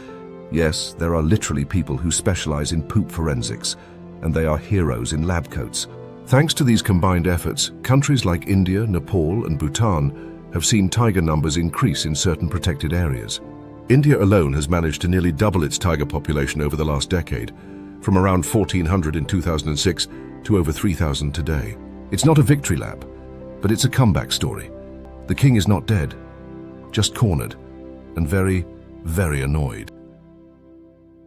Yes, there are literally people who specialize in poop forensics, and they are heroes in lab coats. Thanks to these combined efforts, countries like India, Nepal, and Bhutan have seen tiger numbers increase in certain protected areas. India alone has managed to nearly double its tiger population over the last decade, from around 1,400 in 2006 to over 3,000 today. It's not a victory lap, but it's a comeback story. The king is not dead, just cornered, and very, very annoyed.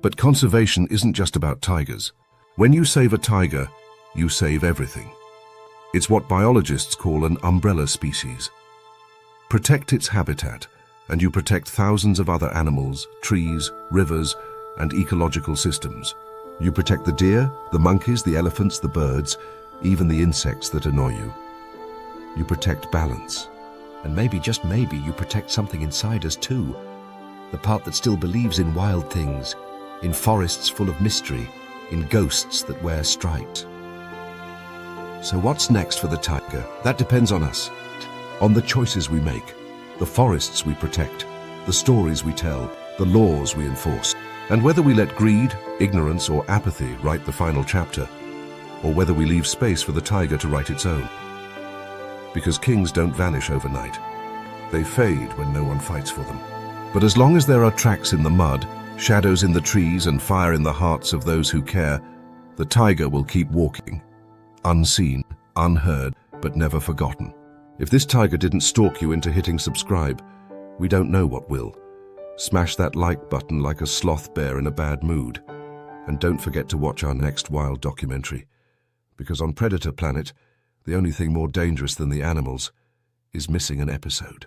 But conservation isn't just about tigers. When you save a tiger, you save everything. It's what biologists call an umbrella species. Protect its habitat, and you protect thousands of other animals, trees, rivers, and ecological systems. You protect the deer, the monkeys, the elephants, the birds, even the insects that annoy you. You protect balance. And maybe, just maybe, you protect something inside us too. The part that still believes in wild things, in forests full of mystery, in ghosts that wear stripes. So what's next for the tiger? That depends on us. On the choices we make, the forests we protect, the stories we tell, the laws we enforce, and whether we let greed, ignorance, or apathy write the final chapter, or whether we leave space for the tiger to write its own. Because kings don't vanish overnight. They fade when no one fights for them. But as long as there are tracks in the mud, shadows in the trees, and fire in the hearts of those who care, the tiger will keep walking, unseen, unheard, but never forgotten. If this tiger didn't stalk you into hitting subscribe, we don't know what will. Smash that like button like a sloth bear in a bad mood. And don't forget to watch our next wild documentary. Because on Predator Planet, the only thing more dangerous than the animals is missing an episode.